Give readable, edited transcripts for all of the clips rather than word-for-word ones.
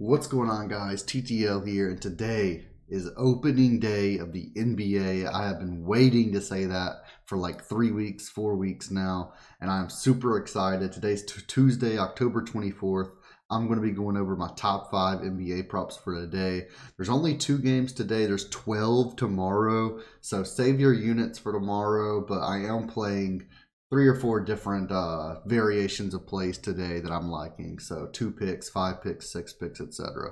What's going on, guys? TTL here, and today is opening day of the NBA. I have been waiting to say that for like 3 weeks, 4 weeks now, and I'm super excited. Today's Tuesday, October 24th. I'm going to be going over my top 5 NBA props for today. There's only 2 games today. There's 12 tomorrow, so save your units for tomorrow, but I am playing 3 or 4 different variations of plays today that I'm liking. So 2 picks, 5 picks, 6 picks, etc.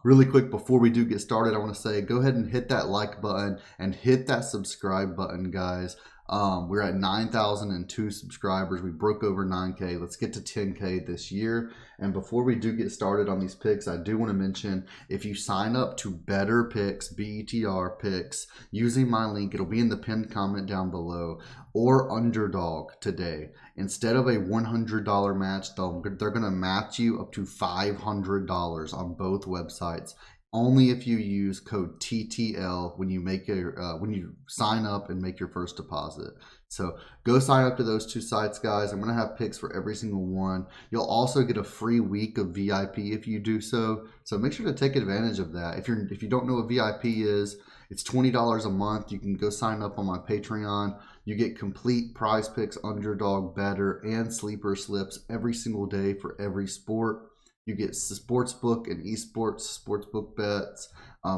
Really quick before we do get started, I want to say go ahead and hit that like button and hit that subscribe button, guys. We're at 9,002 subscribers. We broke over 9K. Let's get to 10K this year. And before we do get started on these picks, I do want to mention, if you sign up to BETR BETR picks, using my link, it'll be in the pinned comment down below, or Underdog today. Instead of a $100 match, they're going to match you up to $500 on both websites. Only if you use code TTL when you sign up and make your first deposit. So go sign up to those 2 sites, guys. I'm gonna have picks for every single one. You'll also get a free week of VIP if you do so. So make sure to take advantage of that. If you don't know what VIP is, it's $20 a month. You can go sign up on my Patreon. You get complete Prize Picks, Underdog, BETR, and Sleeper Slips every single day for every sport. You get sportsbook and esports sportsbook bets.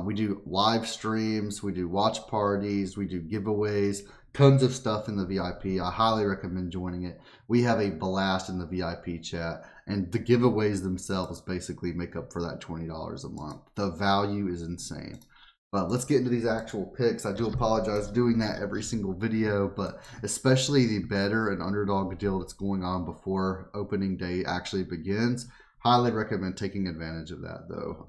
We do live streams. We do watch parties. We do giveaways. Tons of stuff in the VIP. I highly recommend joining it. We have a blast in the VIP chat. And the giveaways themselves basically make up for that $20 a month. The value is insane. But let's get into these actual picks. I do apologize doing that every single video, but especially the BETR and Underdog deal that's going on before opening day actually begins. Highly recommend taking advantage of that, though.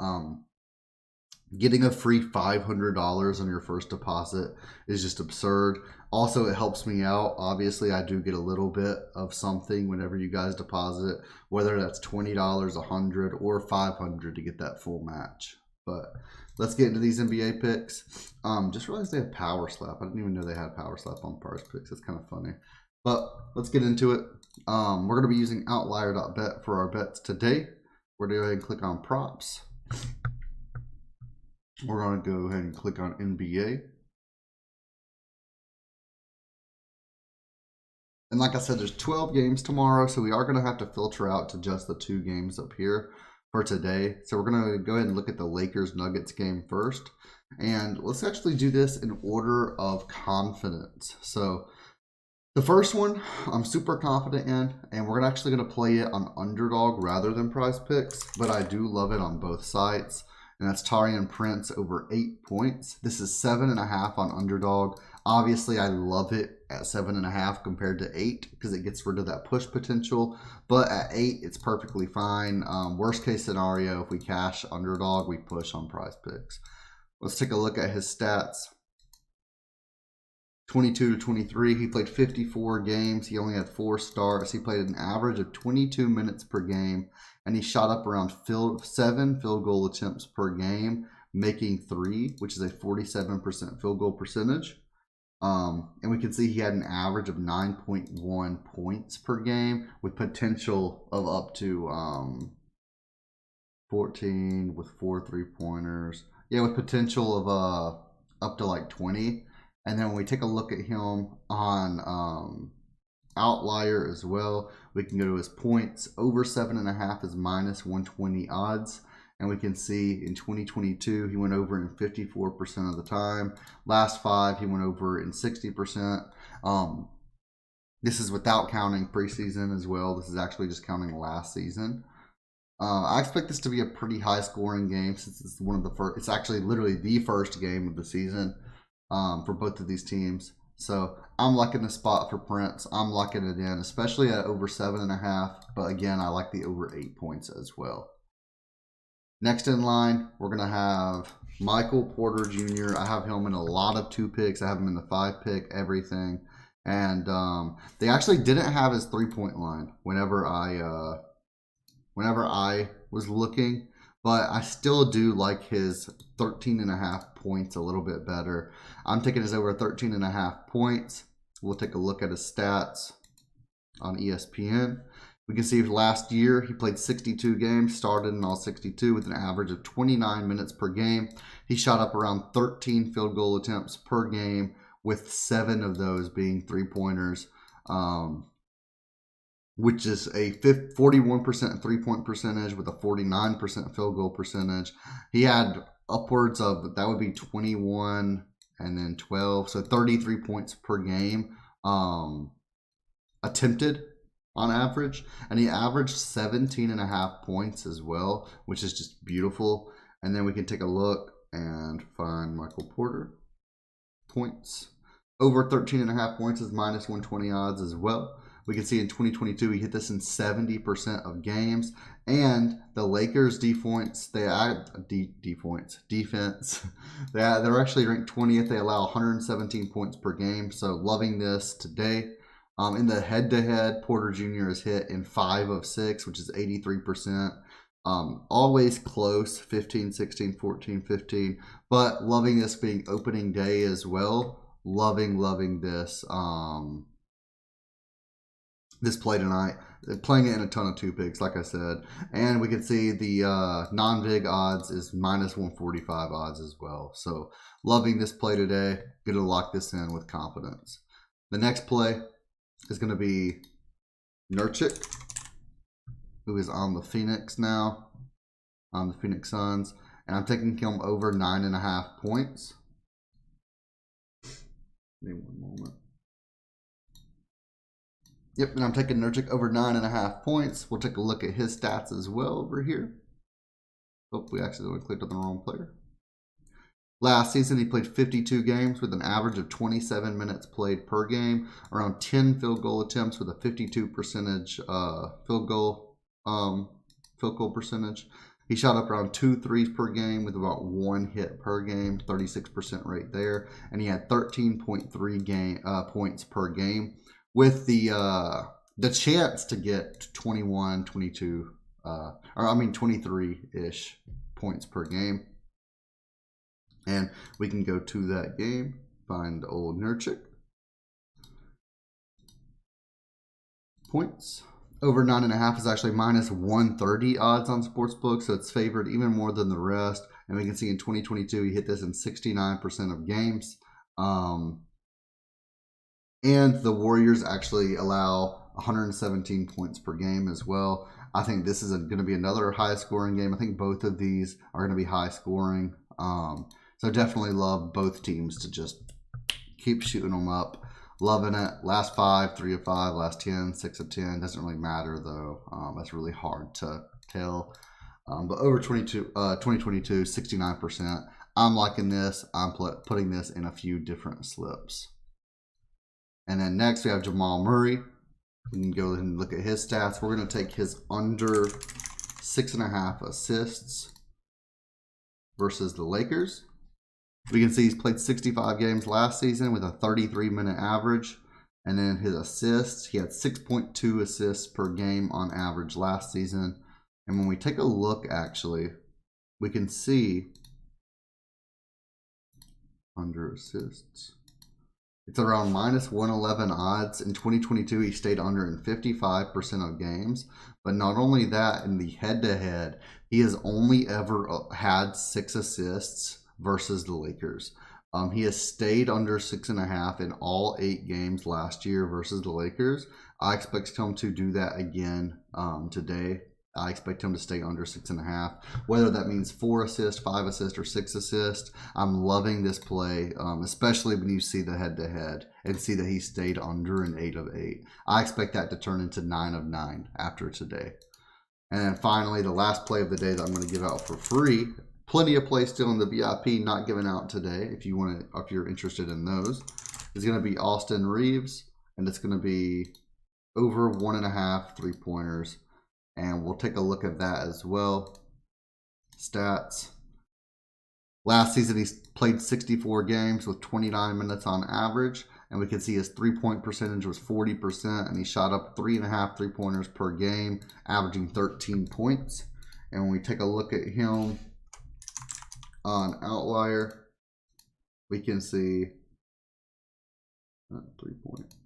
Getting a free $500 on your first deposit is just absurd. Also, it helps me out. Obviously, I do get a little bit of something whenever you guys deposit, whether that's $20, $100, or $500 to get that full match. But let's get into these NBA picks. Just realized they have Power Slap. I didn't even know they had Power Slap on Prize Picks. It's kind of funny. But let's get into it. We're going to be using Outlier.bet for our bets today. We're going to go ahead and click on props. We're going to go ahead and click on NBA. And like I said, there's 12 games tomorrow, so we are going to have to filter out to just the 2 games up here for today. So we're going to go ahead and look at the Lakers-Nuggets game first. And let's actually do this in order of confidence. So the first one I'm super confident in, and we're actually going to play it on Underdog rather than Prize Picks, but I do love it on both sites, and that's Taurean Prince over 8 points. This is 7.5 on Underdog. Obviously, I love it at 7.5 compared to 8 because it gets rid of that push potential, but at 8, it's perfectly fine. Worst case scenario, if we cash Underdog, we push on Prize Picks. Let's take a look at his stats. 22 to 23, he played 54 games. He only had 4 starts. He played an average of 22 minutes per game, and he shot up around 7 field goal attempts per game, making 3, which is a 47% field goal percentage. And we can see he had an average of 9.1 points per game with potential of up to 14 with 4 3-pointers. Yeah, with potential of up to like 20. And then when we take a look at him on Outlier as well, we can go to his points. Over 7.5 is minus 120 odds. And we can see in 2022, he went over in 54% of the time. Last 5, he went over in 60%. This is without counting preseason as well. This is actually just counting last season. I expect this to be a pretty high scoring game since it's one of the first. It's actually literally the first game of the season. For both of these teams. So I'm liking the spot for Prince. I'm locking it in, especially at over 7.5. But again, I like the over 8 points as well. Next in line, we're going to have Michael Porter Jr. I have him in a lot of 2 picks. I have him in the 5 pick, everything. And they actually didn't have his 3-point line whenever I was looking. But I still do like his 13.5 points a little bit better. I'm taking his over 13.5 points. We'll take a look at his stats on ESPN. We can see last year he played 62 games, started in all 62 with an average of 29 minutes per game. He shot up around 13 field goal attempts per game, with 7 of those being three-pointers, which is a 41% three-point percentage with a 49% field goal percentage. He had upwards of, that would be 21 and then 12, so 33 points per game attempted on average, and he averaged 17.5 points as well, which is just beautiful. And then we can take a look and find Michael Porter points. Over 13.5 points is minus 120 odds as well. We can see in 2022 he hit this in 70% of games, and the Lakers defense, they're actually ranked 20th. They allow 117 points per game, so loving this today. In the head-to-head, Porter Jr. is hit in 5 of 6, which is 83%. Always close, 15, 16, 14, 15. But loving this being opening day as well. Loving this this play tonight. Playing it in a ton of 2 picks, like I said. And we can see the non-vig odds is minus 145 odds as well. So loving this play today. Going to lock this in with confidence. The next play is going to be Nurkic, who is on the Phoenix now, on the Phoenix Suns, and I'm taking him over 9.5 points. Give me one moment. Yep, and I'm taking Nurkic over 9.5 points. We'll take a look at his stats as well over here. Oh, we accidentally clicked on the wrong player. Last season, he played 52 games with an average of 27 minutes played per game, around 10 field goal attempts with a 52% field goal percentage. He shot up around 2 threes per game with about 1 hit per game, 36% rate there, and he had 13.3 points per game, with the chance to get 21, 22, 23-ish points per game. And we can go to that game, find old Nurkic. Points. Over 9.5 is actually minus 130 odds on Sportsbook, so it's favored even more than the rest. And we can see in 2022, he hit this in 69% of games. And the Warriors actually allow 117 points per game as well. I think this is going to be another high scoring game. I think both of these are going to be high scoring. So definitely love both teams to just keep shooting them up. Loving it. Last 5, 3 of 5. Last 10, 6 of 10. Doesn't really matter though. That's really hard to tell. But over 2022, 69%. I'm liking this. I'm putting this in a few different slips. And then next we have Jamal Murray. We can go ahead and look at his stats. We're going to take his under 6.5 assists versus the Lakers. We can see he's played 65 games last season with a 33-minute average. And then his assists, he had 6.2 assists per game on average last season. And when we take a look, actually, we can see under assists, it's around minus 111 odds. In 2022, he stayed under in 55% of games. But not only that, in the head-to-head, he has only ever had 6 assists versus the Lakers. He has stayed under 6.5 in all 8 games last year versus the Lakers. I expect him to do that again today. I expect him to stay under 6.5, whether that means 4 assists, 5 assists, or 6 assists. I'm loving this play, especially when you see the head-to-head and see that he stayed under an 8 of 8. I expect that to turn into 9 of 9 after today. And then finally, the last play of the day that I'm going to give out for free. Plenty of plays still in the VIP, not given out today. If you're interested in those, is going to be Austin Reeves, and it's going to be over 1.5 3-pointers. And we'll take a look at that as well. Stats. Last season, he played 64 games with 29 minutes on average. And we can see his 3-point percentage was 40%. And he shot up 3.5 3-pointers per game, averaging 13 points. And when we take a look at him on Outlier, we can see 3 points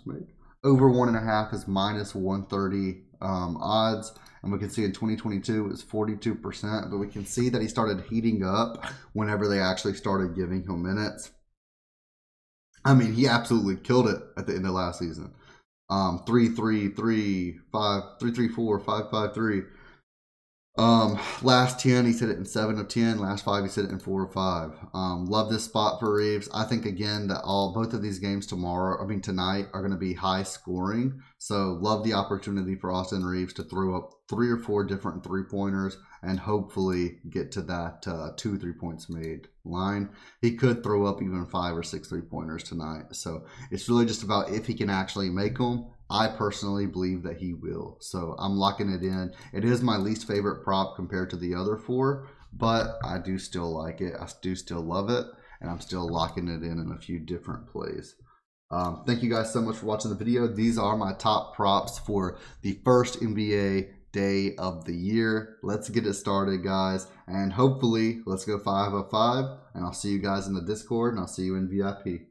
made. Over 1.5 is minus 130 odds. And we can see in 2022 it was 42%, but we can see that he started heating up whenever they actually started giving him minutes. I mean, he absolutely killed it at the end of last season. 3-3-3, 5, 3-3-4, 5-5-3. Last 10 he hit it in 7 of 10. Last 5 he hit it in 4 of 5. Love this spot for Reeves. I think again that both of these games tonight are going to be high scoring. So love the opportunity for Austin Reeves to throw up 3 or 4 different 3-pointers and hopefully get to that 2 3-points made line. He could throw up even 5 or 6 3-pointers tonight. So it's really just about if he can actually make them. I personally believe that he will. So I'm locking it in. It is my least favorite prop compared to the other 4, but I do still like it. I do still love it, and I'm still locking it in a few different plays. Thank you guys so much for watching the video. These are my top props for the first NBA day of the year. Let's get it started, guys, and hopefully let's go 5 of 5, and I'll see you guys in the Discord, and I'll see you in VIP.